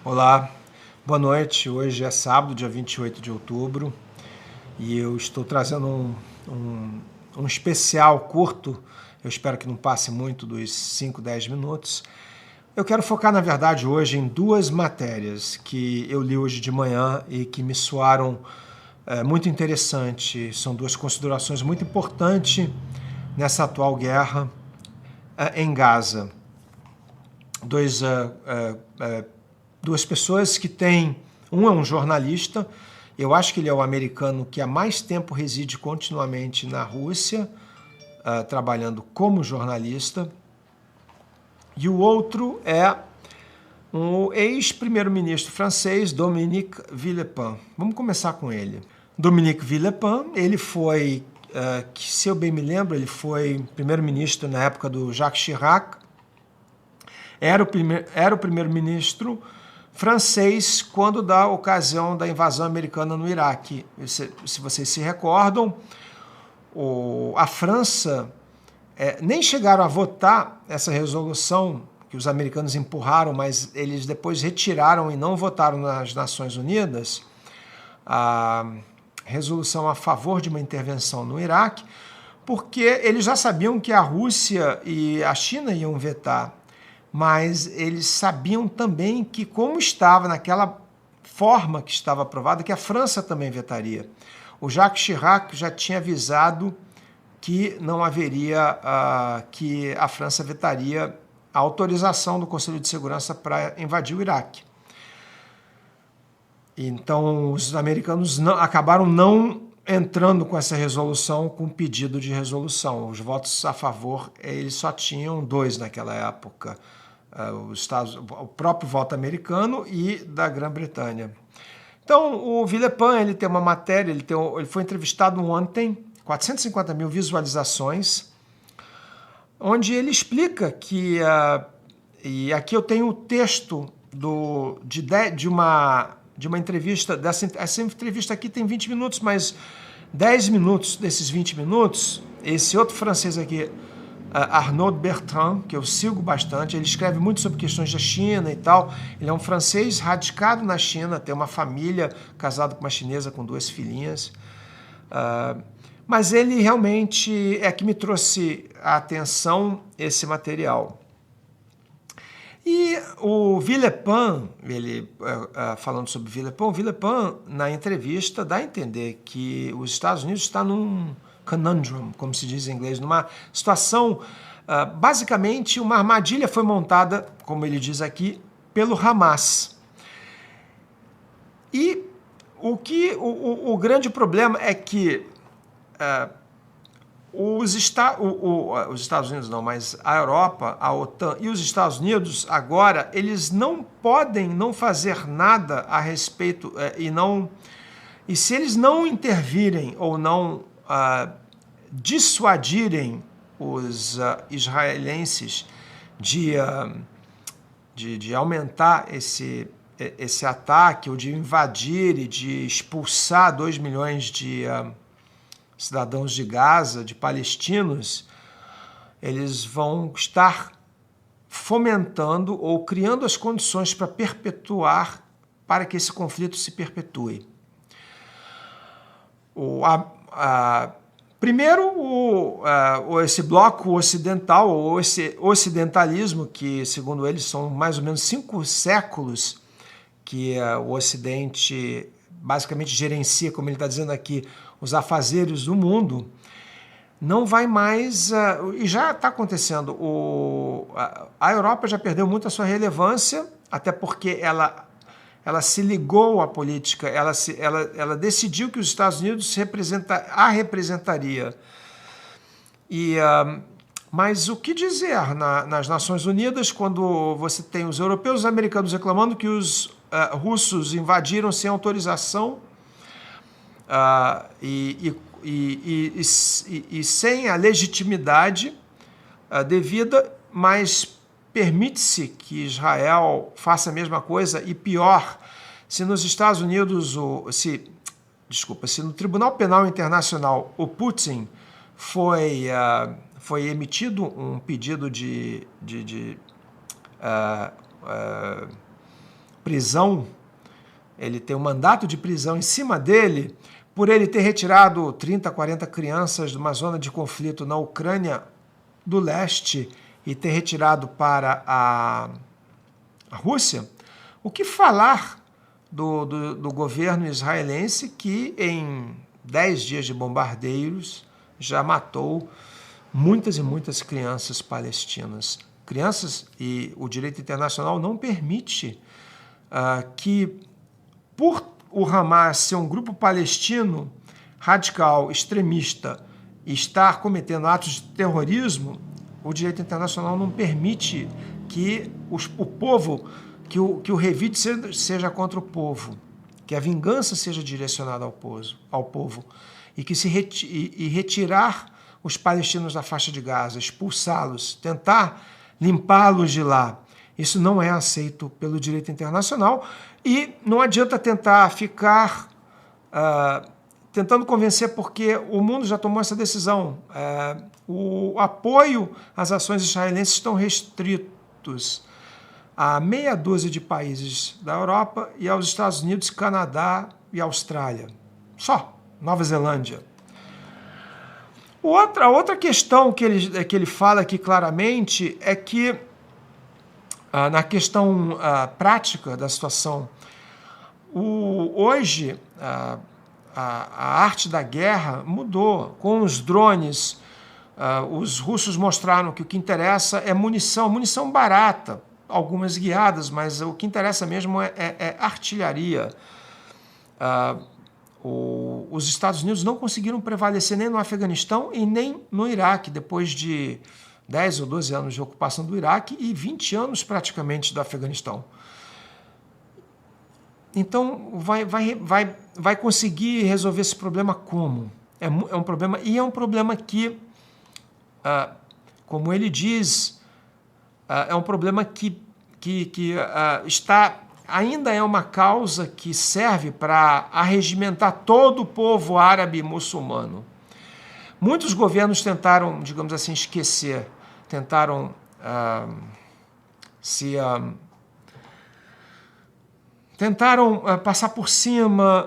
Olá, boa noite. Hoje é sábado, dia 28 de outubro, e eu estou trazendo um especial curto. Eu espero que não passe muito dos 5, 10 minutos. Eu quero focar, na verdade, hoje em duas matérias que eu li hoje de manhã e que me soaram muito interessantes. São duas considerações muito importantes nessa atual guerra em Gaza. Duas pessoas que têm... Um é um jornalista, eu acho que ele é o americano que há mais tempo reside continuamente na Rússia, trabalhando como jornalista, e o outro é um ex-primeiro-ministro francês, Dominique Villepin. Vamos começar com ele. Dominique Villepin, ele foi, se eu bem me lembro, ele foi primeiro-ministro na época do Jacques Chirac, era o primeiro-ministro francês quando da ocasião da invasão americana no Iraque. Se vocês se recordam, a França nem chegaram a votar essa resolução que os americanos empurraram, mas eles depois retiraram e não votaram nas Nações Unidas, a resolução a favor de uma intervenção no Iraque, porque eles já sabiam que a Rússia e a China iam vetar, mas eles sabiam também que, como estava naquela forma que estava aprovada, que a França também vetaria. O Jacques Chirac já tinha avisado que não haveria, que a França vetaria a autorização do Conselho de Segurança para invadir o Iraque. Então, os americanos acabaram não entrando com essa resolução, com pedido de resolução. Os votos a favor, eles só tinham 2 naquela época. O próprio voto americano e da Grã-Bretanha. Então, o Villepin, ele tem uma matéria, ele foi entrevistado ontem, 450 mil visualizações, onde ele explica que, e aqui eu tenho o texto de uma entrevista, essa entrevista aqui tem 20 minutos, mas 10 minutos desses 20 minutos, esse outro francês aqui, Arnaud Bertrand, que eu sigo bastante, ele escreve muito sobre questões da China e tal. Ele é um francês radicado na China, tem uma família, casado com uma chinesa com 2 filhinhas. Mas ele realmente é que me trouxe à atenção esse material. E o Villepin, ele falando sobre o Villepin, na entrevista, dá a entender que os Estados Unidos estão num conundrum, como se diz em inglês, numa situação, basicamente uma armadilha foi montada, como ele diz aqui, pelo Hamas. E o grande problema é que os Estados Unidos não, mas a Europa, a OTAN e os Estados Unidos agora, eles não podem não fazer nada a respeito, e se eles não intervirem ou não dissuadirem os israelenses de aumentar esse ataque, ou de invadir e de expulsar 2 milhões de cidadãos de Gaza, de palestinos, eles vão estar fomentando ou criando as condições para que esse conflito se perpetue. Primeiro, esse bloco ocidental, ou esse ocidentalismo, que, segundo eles, são mais ou menos 5 séculos que o Ocidente basicamente gerencia, como ele está dizendo aqui, os afazeres do mundo, não vai mais... e já está acontecendo. A Europa já perdeu muito a sua relevância, até porque ela se ligou à política, ela decidiu que os Estados Unidos a representaria. Mas o que dizer nas Nações Unidas quando você tem os europeus e os americanos reclamando que os russos invadiram sem autorização e sem a legitimidade devida, mas permite-se que Israel faça a mesma coisa, e pior, se nos Estados Unidos, se no Tribunal Penal Internacional o Putin foi emitido um pedido prisão, ele tem um mandato de prisão em cima dele por ele ter retirado 30, 40 crianças de uma zona de conflito na Ucrânia do leste e ter retirado para a Rússia. O que falar do governo israelense que em 10 dias de bombardeios já matou muitas e muitas crianças palestinas. Crianças, e o direito internacional não permite que, por o Hamas ser um grupo palestino radical, extremista, e estar cometendo atos de terrorismo, o direito internacional não permite que o povo, que o revide seja contra o povo, que a vingança seja direcionada ao povo, e que retirar os palestinos da faixa de Gaza, expulsá-los, tentar limpá-los de lá. Isso não é aceito pelo direito internacional e não adianta tentar ficar tentando convencer, porque o mundo já tomou essa decisão. O apoio às ações israelenses estão restritos a meia dúzia de países da Europa e aos Estados Unidos, Canadá e Austrália. Só. Nova Zelândia. Outra questão que ele fala aqui claramente é que, na questão prática da situação, hoje a arte da guerra mudou. Com os drones, os russos mostraram que o que interessa é munição barata, algumas guiadas, mas o que interessa mesmo é artilharia. Os Estados Unidos não conseguiram prevalecer nem no Afeganistão e nem no Iraque, depois de 10 ou 12 anos de ocupação do Iraque e 20 anos praticamente do Afeganistão. Então, vai conseguir resolver esse problema como? É um problema, e é um problema que, como ele diz, é um problema que ainda é uma causa que serve para arregimentar todo o povo árabe e muçulmano. Muitos governos tentaram, digamos assim, esquecer, tentaram passar por cima,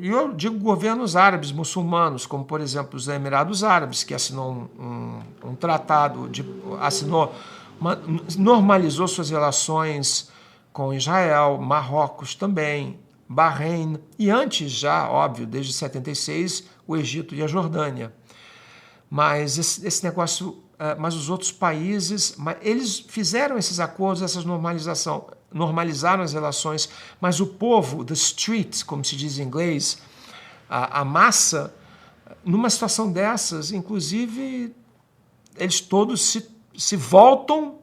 e eu digo governos árabes, muçulmanos, como, por exemplo, os Emirados Árabes, que assinou um tratado, normalizou suas relações com Israel, Marrocos também, Bahrein, e antes já, óbvio, desde 76, o Egito e a Jordânia. Mas esse negócio, mas os outros países, eles fizeram esses acordos, normalizaram as relações, mas o povo, the street, como se diz em inglês, a massa, numa situação dessas, inclusive, eles todos se voltam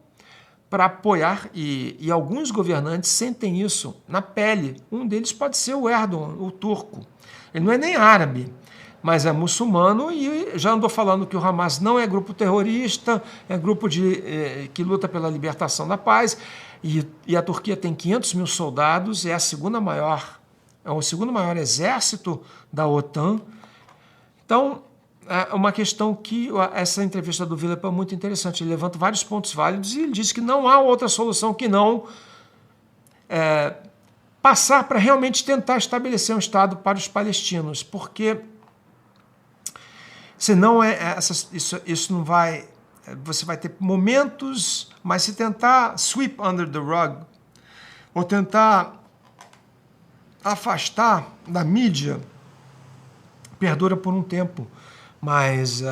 para apoiar, e alguns governantes sentem isso na pele. Um deles pode ser o Erdogan, o turco. Ele não é nem árabe, mas é muçulmano e já andou falando que o Hamas não é grupo terrorista, é grupo que luta pela libertação da paz, e a Turquia tem 500 mil soldados, é o segundo maior exército da OTAN. Então, é uma questão que essa entrevista do Vilep é muito interessante. Ele levanta vários pontos válidos e ele diz que não há outra solução que não passar para realmente tentar estabelecer um Estado para os palestinos, porque senão isso não vai... Você vai ter momentos, mas se tentar sweep under the rug, ou tentar afastar da mídia, perdura por um tempo. Mas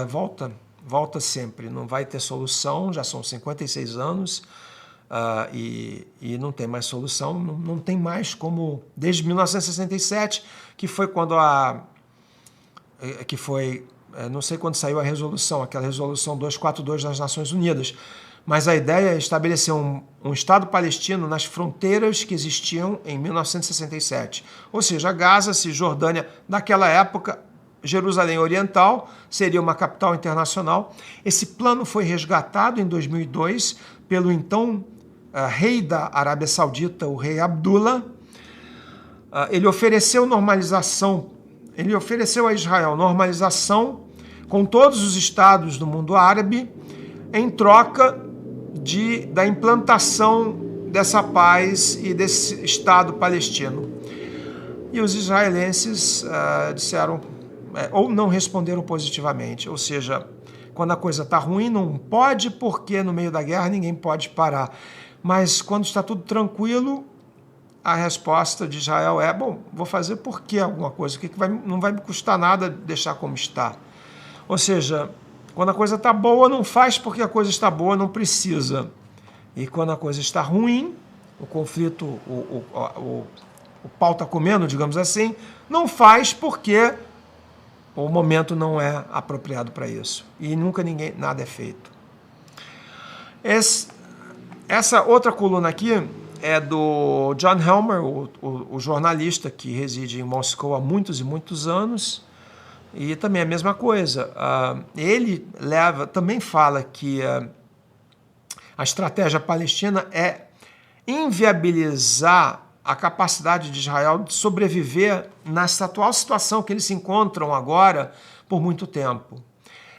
volta sempre, não vai ter solução, já são 56 anos e não tem mais solução, não tem mais como, desde 1967, que foi quando não sei quando saiu a resolução, aquela resolução 242 das Nações Unidas, mas a ideia é estabelecer um Estado palestino nas fronteiras que existiam em 1967, ou seja, Gaza, Cisjordânia, naquela época, Jerusalém Oriental seria uma capital internacional. Esse plano foi resgatado em 2002 pelo então rei da Arábia Saudita, o rei Abdullah. Ele ofereceu a Israel normalização com todos os estados do mundo árabe em troca da implantação dessa paz e desse Estado palestino. E os israelenses disseram, ou não responderam positivamente, ou seja, quando a coisa está ruim não pode, porque no meio da guerra ninguém pode parar. Mas quando está tudo tranquilo, a resposta de Israel é, bom, vou fazer por que alguma coisa, que não vai me custar nada deixar como está. Ou seja, quando a coisa está boa, não faz porque a coisa está boa, não precisa. E quando a coisa está ruim, o conflito, o pau está comendo, digamos assim, não faz porque o momento não é apropriado para isso. E nunca nada é feito. Essa outra coluna aqui é do John Helmer, o jornalista que reside em Moscou há muitos e muitos anos. E também a mesma coisa. Ele também fala que a estratégia palestina é inviabilizar a capacidade de Israel de sobreviver nessa atual situação que eles se encontram agora por muito tempo.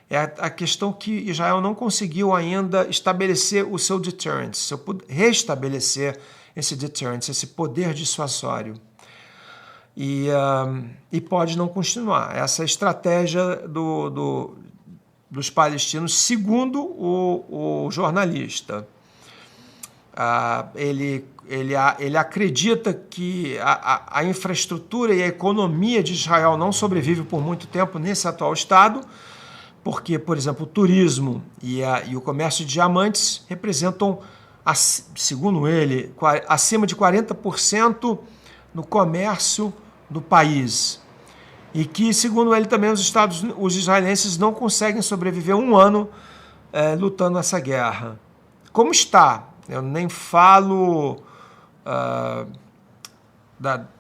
É a questão que Israel não conseguiu ainda estabelecer o seu deterrence, restabelecer esse deterrence, esse poder dissuasório. E pode não continuar. Essa é a estratégia dos palestinos, segundo o jornalista. Ele acredita que a infraestrutura e a economia de Israel não sobrevive por muito tempo nesse atual estado, porque, por exemplo, o turismo e o comércio de diamantes representam, segundo ele, acima de 40% no comércio do país. E que, segundo ele, também os israelenses não conseguem sobreviver um ano lutando essa guerra. Como está? Eu nem falo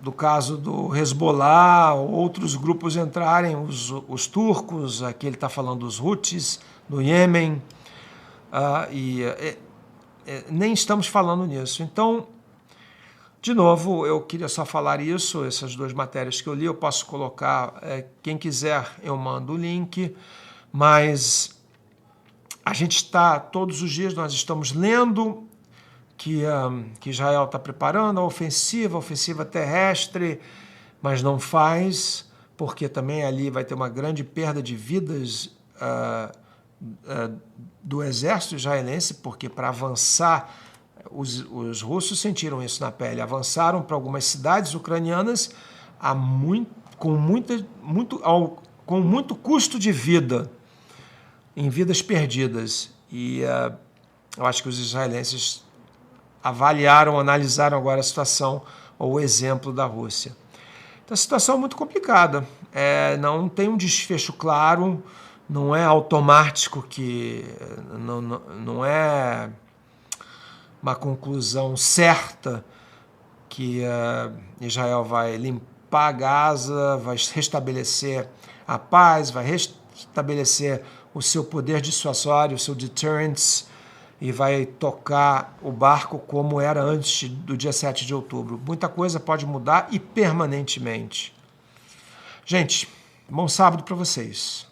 do caso do Hezbollah, outros grupos entrarem, os turcos, aqui ele está falando dos Houthis, do Iêmen, nem estamos falando nisso. Então, de novo, eu queria só falar isso, essas duas matérias que eu li, eu posso colocar, quem quiser eu mando o link, mas a gente está, todos os dias nós estamos lendo que Israel está preparando a ofensiva terrestre, mas não faz, porque também ali vai ter uma grande perda de vidas do exército israelense, porque para avançar, os russos sentiram isso na pele, avançaram para algumas cidades ucranianas com muito custo de vida, em vidas perdidas. E eu acho que os israelenses analisaram agora a situação, ou o exemplo da Rússia. Então, a situação é muito complicada, não tem um desfecho claro, não é automático, não é uma conclusão certa que Israel vai limpar Gaza, vai restabelecer a paz, vai restabelecer o seu poder dissuasório, o seu deterrence, e vai tocar o barco como era antes do dia 7 de outubro. Muita coisa pode mudar e permanentemente. Gente, bom sábado para vocês.